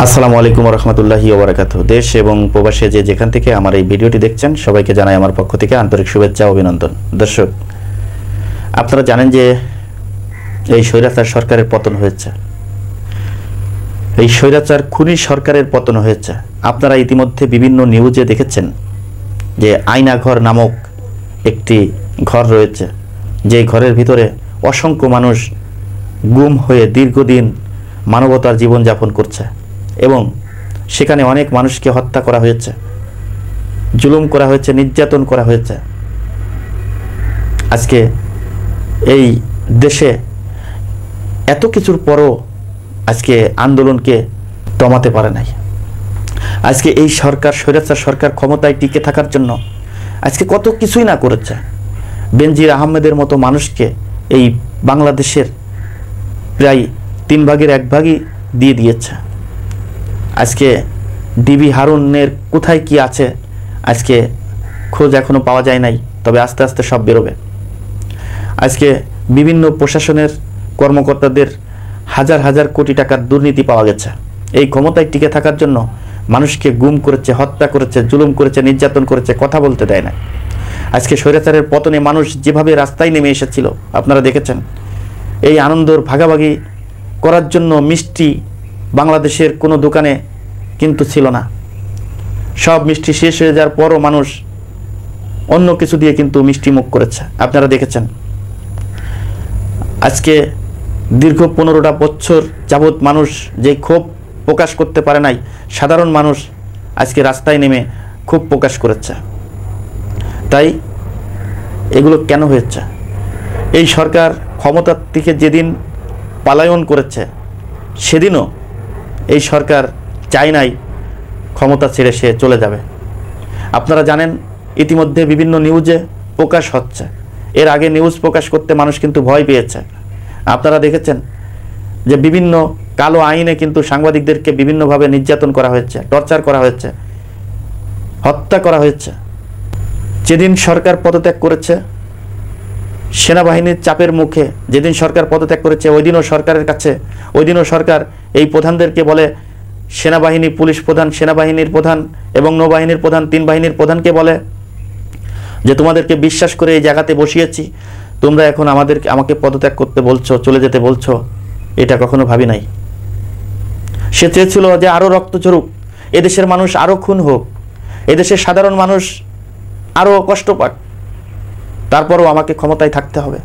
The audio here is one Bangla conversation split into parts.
আসসালামু আলাইকুম রহমতুল্লাহি ওয়া বারাকাতুহু। দেশ এবং প্রবাসে যে যেখান থেকে আমার এই ভিডিওটি দেখছেন সবাইকে জানাই আমার পক্ষ থেকে আন্তরিক শুভেচ্ছা ও অভিনন্দন। দর্শক, আপনারা জানেন যে এই স্বৈরাচার সরকারের পতন হয়েছে, এই স্বৈরাচার খুনি সরকারের পতন হয়েছে। আপনারা ইতিমধ্যে বিভিন্ন নিউজে দেখেছেন যে আয়নাঘর নামক একটি ঘর রয়েছে, যে ঘরের ভিতরে অসংখ্য মানুষ গুম হয়ে দীর্ঘদিন মানবতার জীবনযাপন করছে এবং সেখানে অনেক মানুষকে হত্যা করা হয়েছে, জুলুম করা হয়েছে, নির্যাতন করা হয়েছে। আজকে এই দেশে এত কিছুর পরও আজকে আন্দোলনকে দমাতে পারে নাই। আজকে এই সরকার, স্বৈরাচার সরকার ক্ষমতায় টিকে থাকার জন্য আজকে কত কিছুই না করেছে। বেনজির আহমেদের মতো মানুষকে এই বাংলাদেশের প্রায় 3 ভাগের 1 ভাগই দিয়ে দিয়েছে। আজকে ডিবি হারুনের কোথায় কি আছে আজকে খোঁজ এখনো পাওয়া যায় নাই, তবে আস্তে আস্তে সব বেরোবে। আজকে বিভিন্ন প্রশাসনের কর্মকর্তাদের হাজার হাজার কোটি টাকার দুর্নীতি পাওয়া গেছে। এই ক্ষমতায় টিকে থাকার জন্য মানুষকে গুম করেছে, হত্যা করেছে, জুলুম করেছে, নির্যাতন করেছে, কথা বলতে দেয় না। আজকে স্বৈরাচারের পতনে মানুষ যেভাবে রাস্তায় নেমে এসেছিল আপনারা দেখেছেন। এই আনন্দর ভাগাভাগি করার জন্য মিষ্টি বাংলাদেশের কোনো দোকানে কিন্তু ছিল না। সব মিষ্টি শেষ হয়ে যাওয়ার পরও মানুষ অন্য কিছু দিয়ে কিন্তু মিষ্টি মুখ করেছে, আপনারা দেখেছেন। আজকে দীর্ঘ 15টা বছর যাবৎ মানুষ যে ক্ষোভ প্রকাশ করতে পারে নাই, সাধারণ মানুষ আজকে রাস্তায় নেমে ক্ষোভ প্রকাশ করেছে। তাই এগুলো কেন হয়েছে? এই সরকার ক্ষমতার থেকে যেদিন পলায়ন করেছে সেদিনও এই সরকার চায় নাই ক্ষমতা ছেড়ে সে চলে যাবে। আপনারা জানেন ইতিমধ্যে বিভিন্ন নিউজে প্রকাশ হচ্ছে। এর আগে নিউজ প্রকাশ করতে মানুষ কিন্তু ভয় পেয়েছে। আপনারা দেখেছেন যে বিভিন্ন কালো আইনে কিন্তু সাংবাদিকদেরকে বিভিন্নভাবে নির্যাতন করা হয়েছে, টর্চার করা হয়েছে, হত্যা করা হয়েছে। যেদিন সরকার পদত্যাগ করেছে সেনাবাহিনীর চাপের মুখে, যেদিন সরকার পদত্যাগ করেছে ওই দিনও সরকার এই প্রধানদেরকে বলে, সেনাবাহিনী, পুলিশ প্রধান, সেনাবাহিনীর প্রধান এবং নৌবাহিনীর প্রধান, 3 বাহিনীর প্রধানকে বলে যে তোমাদেরকে বিশ্বাস করে এই জায়গাতে বসিয়েছি, তোমরা এখন আমাকে পদত্যাগ করতে বলছো, চলে যেতে বলছো। এটা কখনো ভাবি নাই। সে চেয়েছিল যে আরও রক্ত ঝরুক, এদেশের মানুষ আরও খুন হোক, এদেশের সাধারণ মানুষ আরও কষ্ট পাক, তারপরও আমাকে ক্ষমতায় থাকতে হবে।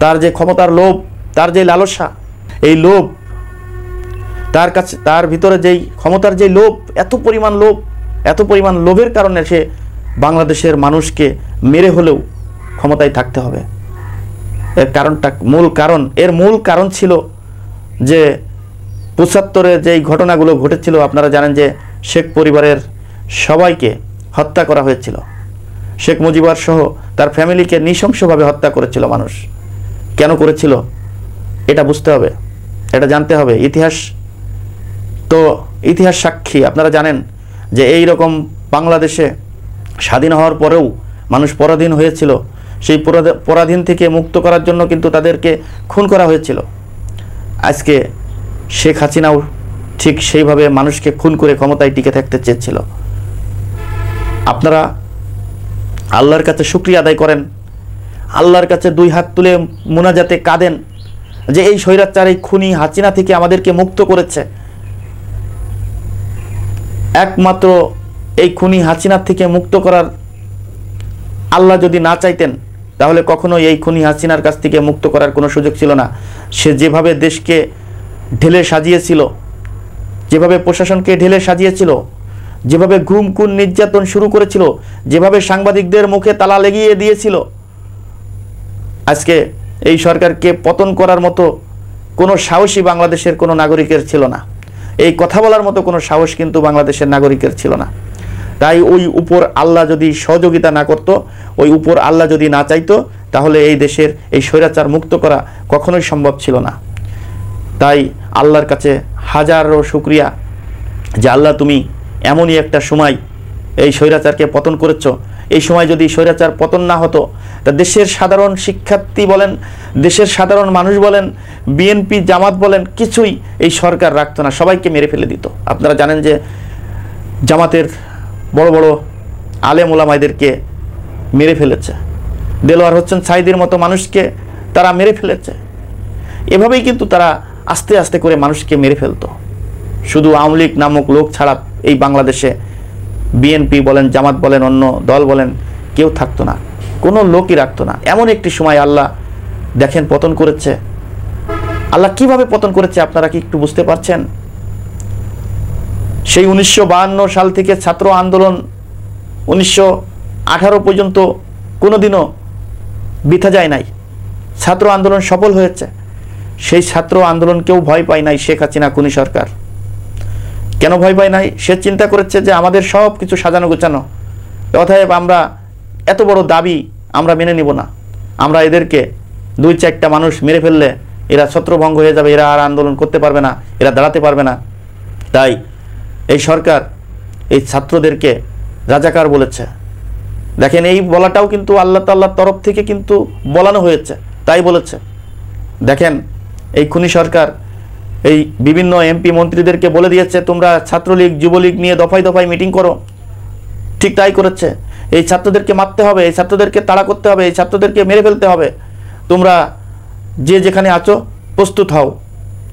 তার যে ক্ষমতার লোভ, তার যে লালসা, এই লোভ তার কাছে, তার ভিতরে যেই ক্ষমতার যে লোভ, এত পরিমাণ লোভের কারণে সে বাংলাদেশের মানুষকে মেরে হলেও ক্ষমতায় থাকতে হবে। এর মূল কারণ ছিল যে 75-এ যেই ঘটনাগুলো ঘটেছিল, আপনারা জানেন যে শেখ পরিবারের সবাইকে হত্যা করা হয়েছিল। শেখ মুজিবর সহ তার ফ্যামিলিকে নৃশংসভাবে হত্যা করেছিল মানুষ। কেন করেছিল এটা বুঝতে হবে, এটা জানতে হবে। ইতিহাস সাক্ষী। আপনারা জানেন যে এই রকম বাংলাদেশে স্বাধীন হওয়ার পরেও মানুষ পরাধীন হয়েছিল। সেই পরাধীন থেকে মুক্ত করার জন্য কিন্তু তাদেরকে খুন করা হয়েছিল। আজকে শেখ হাসিনাও ঠিক সেইভাবে মানুষকে খুন করে ক্ষমতায় টিকে থাকতে চেয়েছিল। আপনারা আল্লাহর কাছে শুকরিয়া আদায় করেন, আল্লাহর কাছে 2 হাত তুলে মুনাজাতে কাঁদেন যে এই স্বৈরাচার, এই খুনি হাসিনা থেকে আমাদেরকে মুক্ত করেছে। একমাত্র এই খুনি হাসিনা থেকে মুক্ত করার আল্লাহ যদি না চাইতেন তাহলে কখনো এই খুনি হাসিনার কাছ থেকে মুক্ত করার কোনো সুযোগ ছিল না। সে যেভাবে দেশকে ঢেলে সাজিয়েছিল, যেভাবে প্রশাসনকে ঢেলে সাজিয়েছিল, যেভাবে গুম খুন নির্যাতন শুরু করেছিল, যেভাবে সাংবাদিকদের মুখে তালা লেগিয়ে দিয়েছিল, আজকে এই সরকারকে পতন করার মতো কোনো সাহসী বাংলাদেশের কোনো নাগরিকের ছিল না। এই কথা বলার মতো কোনো সাহস কিন্তু বাংলাদেশের নাগরিকের ছিল না। তাই ওই উপর আল্লাহ যদি সহযোগিতা না করত, ওই উপর আল্লাহ যদি না চাইতো, তাহলে এই দেশের এই স্বৈরাচার মুক্ত করা কখনোই সম্ভব ছিল না। তাই আল্লাহর কাছে হাজারো শুকরিয়া যে আল্লাহ, তুমি এমনই একটা সময় এই স্বৈরাচারকে পতন করেছ। এই সময় যদি স্বৈরাচার পতন না হতো তা দেশের সাধারণ শিক্ষার্থী বলেন, দেশের সাধারণ মানুষ বলেন, বিএনপি জামাত বলেন, কিছুই এই সরকার রাখতো না, সবাইকে মেরে ফেলে দিত। আপনারা জানেন যে জামাতের বড় বড় আলেম ওলামাদেরকে মেরে ফেলেছে, দেলোয়ার হোসেন সাঈদীর মতো মানুষকে তারা মেরে ফেলেছে। এভাবেই কিন্তু তারা আস্তে আস্তে করে মানুষকে মেরে ফেলতো। শুধু আওয়ামী লীগ নামক লোক ছাড়া এই বাংলাদেশে বিএনপি বলেন, জামাত বলেন, অন্য দল বলেন, কেউ থাকতো না, কোনো লোকই রাখতো না। এমন একটি সময় আল্লাহ দেখেন পতন করেছে। আল্লাহ কিভাবে পতন করেছে আপনারা কি একটু বুঝতে পারছেন? সেই 1952 সাল থেকে ছাত্র আন্দোলন 1918 পর্যন্ত কোনোদিনও বৃথা যায় নাই। ছাত্র আন্দোলন সফল হয়েছে। সেই ছাত্র আন্দোলনকেও ভয় পায় নাই শেখ হাসিনা খুনি সরকার। কেন ভয় পায় নাই? সে চিন্তা করেছে যে আমাদের সব কিছু সাজানো গোছানো, অতএব আমরা এত বড় দাবি আমরা মেনে নিব না। আমরা এদেরকে 2-4টা মানুষ মেরে ফেললে এরা ছত্রভঙ্গ হয়ে যাবে, এরা আর আন্দোলন করতে পারবে না, এরা দাঁড়াতে পারবে না। তাই এই সরকার এই ছাত্রদেরকে রাজাকার বলেছে। দেখেন, এই বলাটাও কিন্তু আল্লাহ তাআলার তরফ থেকে কিন্তু বলানো হয়েছে, তাই বলেছে। দেখেন, এই খুনি সরকার এই বিভিন্ন এমপি মন্ত্রীদেরকে বলে দিয়েছে তোমরা ছাত্রলীগ যুবলীগ নিয়ে দফায় দফায় মিটিং করো। ঠিক তাই করেছে। এই ছাত্রদেরকে মারতে হবে, এই ছাত্রদেরকে তাড়া করতে হবে, এই ছাত্রদেরকে মেরে ফেলতে হবে। তোমরা যে যেখানে আছো প্রস্তুত হও।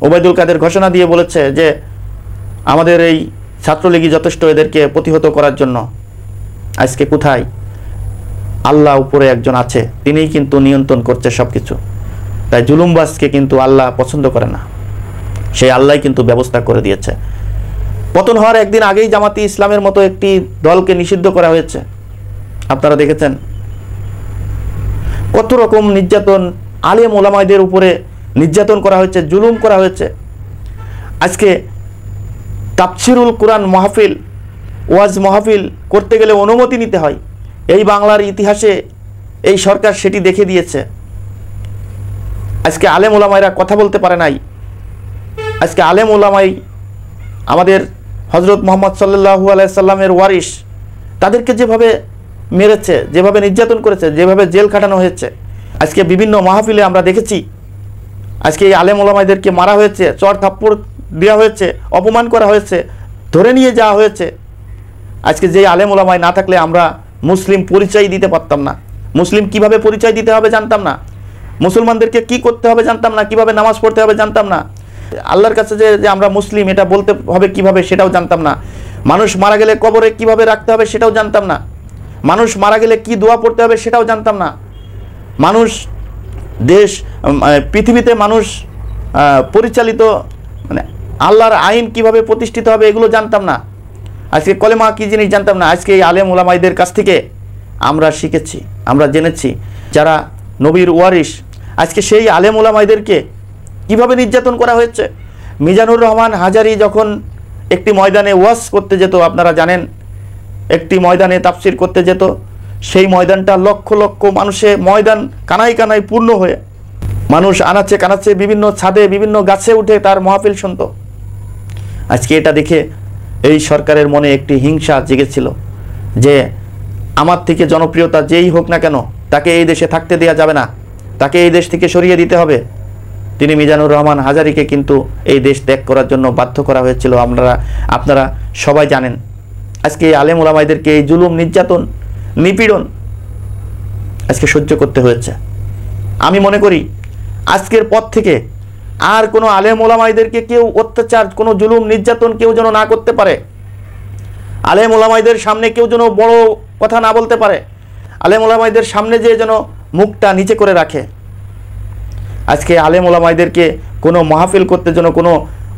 ওবায়দুল কাদের ঘোষণা দিয়ে বলেছে যে আমাদের এই ছাত্রলীগই যথেষ্ট এদেরকে প্রতিহত করার জন্য। আজকে কোথায়? আল্লাহ উপরে একজন আছে, তিনিই কিন্তু নিয়ন্ত্রণ করছে সব কিছু। তাই জুলুমবাজকে কিন্তু আল্লাহ পছন্দ করে না, সেই আল্লাহ কিন্তু ব্যবস্থা করে দিয়েছে। পতন হওয়ার একদিন আগেই জামাতি ইসলামের মতো একটি দলকে নিষিদ্ধ করা হয়েছে। আপনারা দেখেছেন কত রকম নির্যাতন, আলেম ওলামাদের উপরে নির্যাতন করা হয়েছে, জুলুম করা হয়েছে। আজকে তাফসিরুল কোরআন মাহফিল, ওয়াজ মাহফিল করতে গেলে অনুমতি নিতে হয়। এই বাংলার ইতিহাসে এই সরকার সেটি দেখে দিয়েছে। আজকে আলেম ওলামাইরা কথা বলতে পারে নাই। আজকে আলেম ওলামাই আমাদের হজরত মুহাম্মদ সাল্লাল্লাহু আলাইহি সাল্লামের ওয়ারিস, তাদেরকে যেভাবে মেরেছে, যেভাবে নির্যাতন করেছে, যেভাবে জেল খাটানো হয়েছে, আজকে বিভিন্ন মাহফিলে আমরা দেখেছি। আজকে এই আলেম ওলামাইদেরকে মারা হয়েছে, চড় থাপ্পড় দেওয়া হয়েছে, অপমান করা হয়েছে, ধরে নিয়ে যাওয়া হয়েছে। আজকে যে আলেম ওলামাই না থাকলে আমরা মুসলিম পরিচয় দিতে পারতাম না। মুসলিম কিভাবে পরিচয় দিতে হবে জানতাম না। মুসলমানদেরকে কি করতে হবে জানতাম না, কিভাবে নামাজ পড়তে হবে জানতাম না। আল্লাহর কাছে যে আমরা মুসলিম এটা বলতে হবে কিভাবে সেটাও জানতাম না। মানুষ মারা গেলে কবরে কিভাবে রাখতে হবে সেটাও জানতাম না। মানুষ মারা গেলে কি দোয়া পড়তে হবে সেটাও জানতাম না। মানুষ পৃথিবীতে মানুষ পরিচালিত মানে আল্লাহর আইন কিভাবে প্রতিষ্ঠিত হবে এগুলো জানতাম না। আজকে কলেমা কি জিনিস জানতাম না। আজকে এই আলেম ওলামাইদের কাছ থেকে আমরা শিখেছি, আমরা জেনেছি যারা নবীর ওয়ারিস। আজকে সেই আলেম ওলামাইদেরকে কিভাবে নির্যাতন করা হয়েছে। মিজানুর রহমান হাজারী যখন একটি ময়দানে ওয়াজ করতে যেত, আপনারা জানেন, একটি ময়দানে তাফসির করতে যেত, সেই ময়দানটা লক্ষ লক্ষ মানুষে ময়দান কানায় কানায় পূর্ণ হয়ে, মানুষ আনাচে কানাচে বিভিন্ন ছাদে বিভিন্ন গাছে উঠে তার মাহফিল শুনত। আজকে এটা দেখে এই সরকারের মনে একটি হিংসা জেগেছিল যে আমার থেকে জনপ্রিয়তা যেই হোক না কেন তাকে এই দেশে থাকতে দেওয়া যাবে না, তাকে এই দেশ থেকে সরিয়ে দিতে হবে। তিনি মিজানুর রহমান হাজারীকে কিন্তু এই দেশ ত্যাগ করার জন্য বাধ্য করা হয়েছিল। আপনারা সবাই জানেন। আজকে এই আলেম ওলামাইদেরকে এই জুলুম, নির্যাতন, নিপীড়ন আজকে সহ্য করতে হয়েছে। আমি মনে করি আজকের পর থেকে আর কোনো আলেম ওলামাইদেরকে কেউ অত্যাচার, কোনো জুলুম, নির্যাতন কেউ যেন না করতে পারে। আলেম ওলামাইদের সামনে কেউ যেন বড় কথা না বলতে পারে। আলেম ওলামাইদের সামনে যে যেন মুখটা নিচে করে রাখে। আজকে আলেম ওলামাইদেরকে কোনো মাহফিল করতে যেন কোনো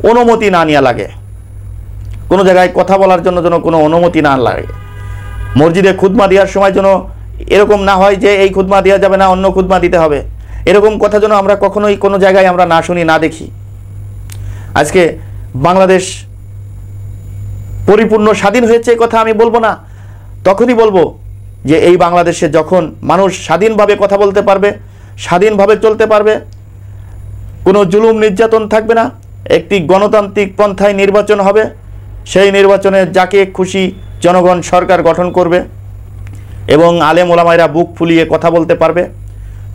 অনুমতি না নেওয়া লাগে, কোনো জায়গায় কথা বলার জন্য যেন কোনো অনুমতি না লাগে। মসজিদে খুতমা দেওয়ার সময় যেন এরকম না হয় যে এই খুতমা দেওয়া যাবে না, অন্য খুতমা দিতে হবে। এরকম কথা যেন আমরা কখনোই কোনো জায়গায় আমরা না শুনি, না দেখি। আজকে বাংলাদেশ পরিপূর্ণ স্বাধীন হয়েছে এই কথা আমি বলবো না, তখনই বলবো যে এই বাংলাদেশে যখন মানুষ স্বাধীনভাবে কথা বলতে পারবে, স্বাধীনভাবে চলতে পারবে, কোনো জুলুম নির্যাতন থাকবে না, একটি গণতান্ত্রিক পন্থায় নির্বাচন হবে, সেই নির্বাচনে যাকে খুশি জনগণ সরকার গঠন করবে, এবং আলেম ওলামায়েরা বুক ফুলিয়ে কথা বলতে পারবে,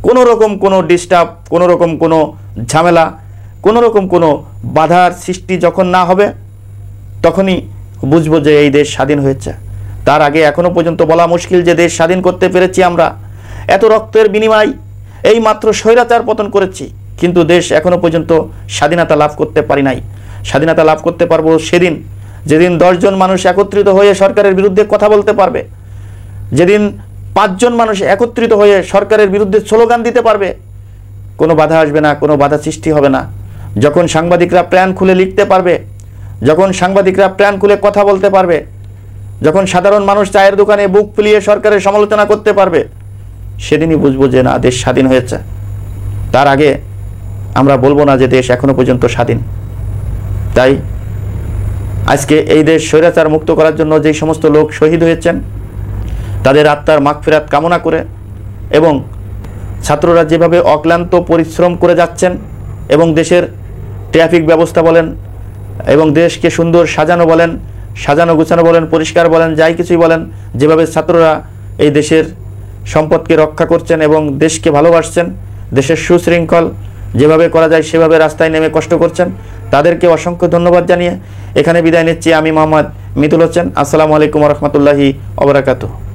কোনো রকম কোনো ডিস্টার্ব, কোনো রকম কোনো ঝামেলা, কোনো রকম কোনো বাধার সৃষ্টি যখন না হবে, তখনই বুঝবো যে এই দেশ স্বাধীন হয়েছে। তার আগে এখনো পর্যন্ত বলা মুশকিল যে দেশ স্বাধীন করতে পেরেছি আমরা। এত রক্তের বিনিময় এই মাত্র স্বৈরাচার পতন করেছি, কিন্তু দেশ এখনো পর্যন্ত স্বাধীনতা লাভ করতে পারি নাই। স্বাধীনতা লাভ করতে পারবো সেদিন, যেদিন 10 জন মানুষ একত্রিত হয়ে সরকারের বিরুদ্ধে কথা বলতে পারবে, যেদিন 5 জন মানুষ একত্রিত হয়ে সরকারের বিরুদ্ধে স্লোগান দিতে পারবে, কোনো বাধা আসবে না, কোনো বাধা সৃষ্টি হবে না। যখন সাংবাদিকরা প্রাণ খুলে লিখতে পারবে, যখন সাংবাদিকরা প্রাণ খুলে কথা বলতে পারবে, যখন সাধারণ মানুষ চায়ের দোকানে বুক ফুলিয়ে সরকারের সমালোচনা করতে পারবে, সেদিনই বুঝবো যে না, দেশ স্বাধীন হয়েছে। তার আগে আমরা বলবো না যে দেশ এখনো পর্যন্ত স্বাধীন। তাই আজকে এই দেশ স্বৈরাচার মুক্ত করার জন্য যে সমস্ত লোক শহীদ হয়েছেন, তাদের আত্মার মাগফিরাত কামনা করে, এবং ছাত্ররা যেভাবে অক্লান্ত পরিশ্রম করে যাচ্ছেন এবং দেশের ট্রাফিক ব্যবস্থা বলেন এবং দেশকে সুন্দর সাজানো বলেন, সাজানো গুছানো বলেন, পরিষ্কার বলেন, যাই কিছুই বলেন, যেভাবে ছাত্ররা এই দেশের সম্পদকে রক্ষা করছেন এবং দেশকে ভালোবাসছেন, দেশের সুশৃঙ্খল যেভাবে করা যায় সেভাবে রাস্তায় নেমে কষ্ট করছেন, তাদেরকে অসংখ্য ধন্যবাদ জানিয়ে এখানে বিদায় নিচ্ছি। আমি মোহাম্মদ মিতুল হোসেন। আসসালামু আলাইকুম ওয়া রাহমাতুল্লাহি ওয়া বারাকাতুহু।